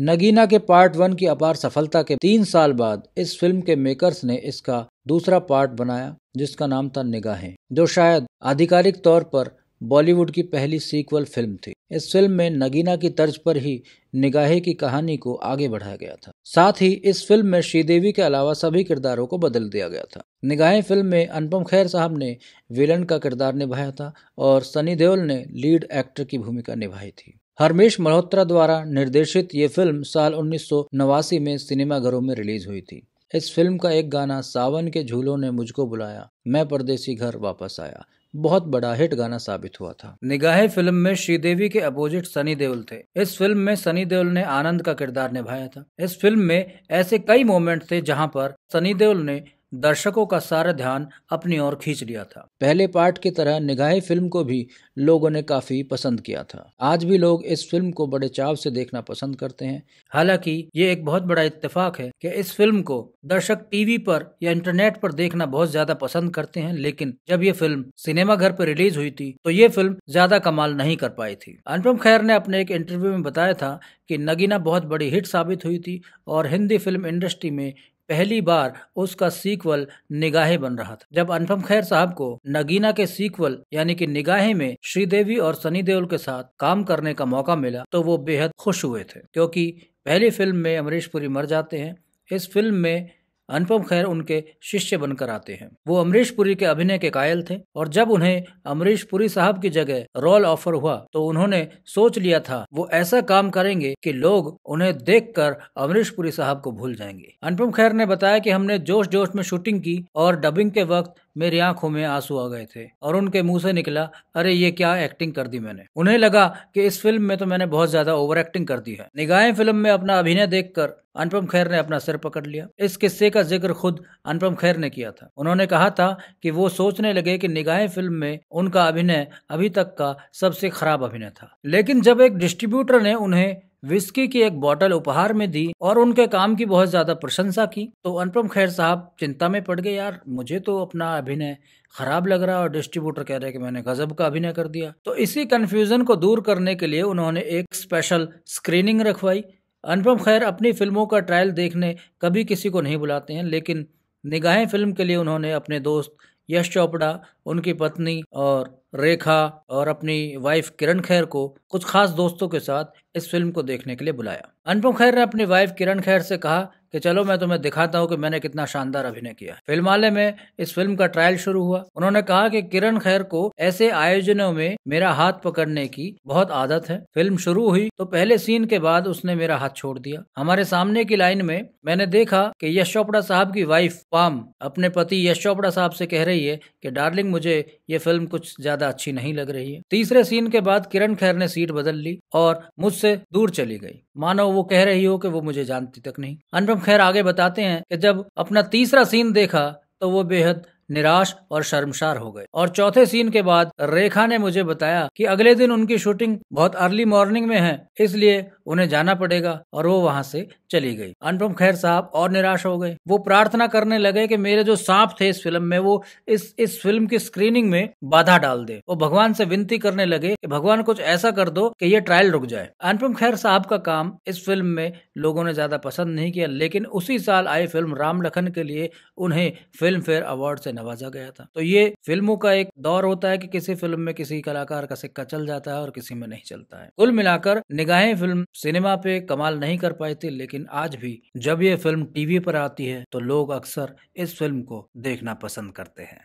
नगीना के पार्ट 1 की अपार सफलता के 3 साल बाद इस फिल्म के मेकर्स ने इसका दूसरा पार्ट बनाया जिसका नाम था निगाहें, जो शायद आधिकारिक तौर पर बॉलीवुड की पहली सीक्वल फिल्म थी। इस फिल्म में नगीना की तर्ज पर ही निगाहें की कहानी को आगे बढ़ाया गया था। साथ ही इस फिल्म में श्रीदेवी के अलावा सभी किरदारों को बदल दिया गया था। निगाहें फिल्म में अनुपम खेर साहब ने विलन का किरदार निभाया था और सनी देओल ने लीड एक्टर की भूमिका निभाई थी। हरमेश मल्होत्रा द्वारा निर्देशित ये फिल्म साल 1989 में सिनेमाघरों में रिलीज हुई थी। इस फिल्म का एक गाना सावन के झूलों ने मुझको बुलाया, मैं परदेसी घर वापस आया बहुत बड़ा हिट गाना साबित हुआ था। निगाहें फिल्म में श्रीदेवी के अपोजिट सनी देओल थे। इस फिल्म में सनी देओल ने आनंद का किरदार निभाया था। इस फिल्म में ऐसे कई मोमेंट थे जहां पर सनी देओल ने दर्शकों का सारा ध्यान अपनी ओर खींच लिया था। पहले पार्ट की तरह निगाहें फिल्म को भी लोगों ने काफी पसंद किया था। आज भी लोग इस फिल्म को बड़े चाव से देखना पसंद करते हैं। हालांकि ये एक बहुत बड़ा इत्तेफाक है कि इस फिल्म को दर्शक टीवी पर या इंटरनेट पर देखना बहुत ज्यादा पसंद करते हैं, लेकिन जब ये फिल्म सिनेमा घर पर रिलीज हुई थी तो ये फिल्म ज्यादा कमाल नहीं कर पाई थी। अनुपम खेर ने अपने एक इंटरव्यू में बताया था कि नगीना बहुत बड़ी हिट साबित हुई थी और हिंदी फिल्म इंडस्ट्री में पहली बार उसका सीक्वल निगाहें बन रहा था। जब अनुपम खेर साहब को नगीना के सीक्वल यानी कि निगाहें में श्रीदेवी और सनी देओल के साथ काम करने का मौका मिला तो वो बेहद खुश हुए थे, क्योंकि पहली फिल्म में अमरीश पुरी मर जाते हैं। इस फिल्म में अनुपम खेर उनके शिष्य बनकर आते हैं। वो अमरीश पुरी के अभिनय के कायल थे और जब उन्हें अमरीश पुरी साहब की जगह रोल ऑफर हुआ तो उन्होंने सोच लिया था वो ऐसा काम करेंगे कि लोग उन्हें देखकर अमरीश पुरी साहब को भूल जाएंगे। अनुपम खेर ने बताया कि हमने जोश जोश में शूटिंग की और डबिंग के वक्त मेरी आंखों में आंसू आ गए थे और उनके मुंह से निकला, अरे ये क्या एक्टिंग कर दी मैंने। उन्हें लगा कि इस फिल्म में तो मैंने बहुत ज्यादा ओवर एक्टिंग कर दी है। निगाहें फिल्म में अपना अभिनय देखकर अनुपम खेर ने अपना सिर पकड़ लिया। इस किस्से का जिक्र खुद अनुपम खेर ने किया था। उन्होंने कहा था कि वो सोचने लगे कि निगाहें फिल्म में उनका अभिनय अभी तक का सबसे खराब अभिनय था, लेकिन जब एक डिस्ट्रीब्यूटर ने उन्हें विस्की की एक बोतल उपहार में दी और उनके काम की बहुत ज्यादा प्रशंसा की तो अनुपम खेर साहब चिंता में पड़ गए, यार मुझे तो अपना अभिनय खराब लग रहा है और डिस्ट्रीब्यूटर कह रहे हैं कि मैंने गजब का अभिनय कर दिया। तो इसी कंफ्यूजन को दूर करने के लिए उन्होंने एक स्पेशल स्क्रीनिंग रखवाई। अनुपम खेर अपनी फिल्मों का ट्रायल देखने कभी किसी को नहीं बुलाते हैं, लेकिन निगाहें फिल्म के लिए उन्होंने अपने दोस्त यश चोपड़ा, उनकी पत्नी और रेखा और अपनी वाइफ किरण खेर को कुछ खास दोस्तों के साथ इस फिल्म को देखने के लिए बुलाया। अनुपम खेर ने अपनी वाइफ किरण खेर से कहा कि चलो मैं तुम्हें दिखाता हूँ कि मैंने कितना शानदार अभिनय किया। फिल्मालय में इस फिल्म का ट्रायल शुरू हुआ। उन्होंने कहा कि किरण खेर को ऐसे आयोजनों में मेरा हाथ पकड़ने की बहुत आदत है। फिल्म शुरू हुई तो पहले सीन के बाद उसने मेरा हाथ छोड़ दिया। हमारे सामने की लाइन में मैंने देखा कि यश चोपड़ा साहब की वाइफ पाम अपने पति यश चोपड़ा साहब से कह रही है कि डार्लिंग मुझे ये फिल्म कुछ ज्यादा अच्छी नहीं लग रही है। तीसरे सीन के बाद किरण खेर ने सीट बदल ली और मुझसे दूर चली गई, मानो वो कह रही हो कि वो मुझे जानती तक नहीं। अनुपम खेर आगे बताते हैं कि जब अपना तीसरा सीन देखा तो वो बेहद निराश और शर्मसार हो गए और चौथे सीन के बाद रेखा ने मुझे बताया कि अगले दिन उनकी शूटिंग बहुत अर्ली मॉर्निंग में है, इसलिए उन्हें जाना पड़ेगा और वो वहां से चली गई। अनुपम खेर साहब और निराश हो गए। वो प्रार्थना करने लगे कि मेरे जो सांप थे इस फिल्म में वो इस फिल्म की स्क्रीनिंग में बाधा डाल दे। वो भगवान से विनती करने लगे कि भगवान कुछ ऐसा कर दो कि ये ट्रायल रुक जाए। अनुपम खेर साहब का काम इस फिल्म में लोगों ने ज्यादा पसंद नहीं किया, लेकिन उसी साल आई फिल्म राम लखन के लिए उन्हें फिल्म फेयर अवार्ड से नवाजा गया था। तो ये फिल्मों का एक दौर होता है कि किसी फिल्म में किसी कलाकार का सिक्का चल जाता है और किसी में नहीं चलता है। कुल मिलाकर निगाहें फिल्म सिनेमा पे कमाल नहीं कर पाई थी, लेकिन आज भी जब ये फिल्म टीवी पर आती है तो लोग अक्सर इस फिल्म को देखना पसंद करते हैं।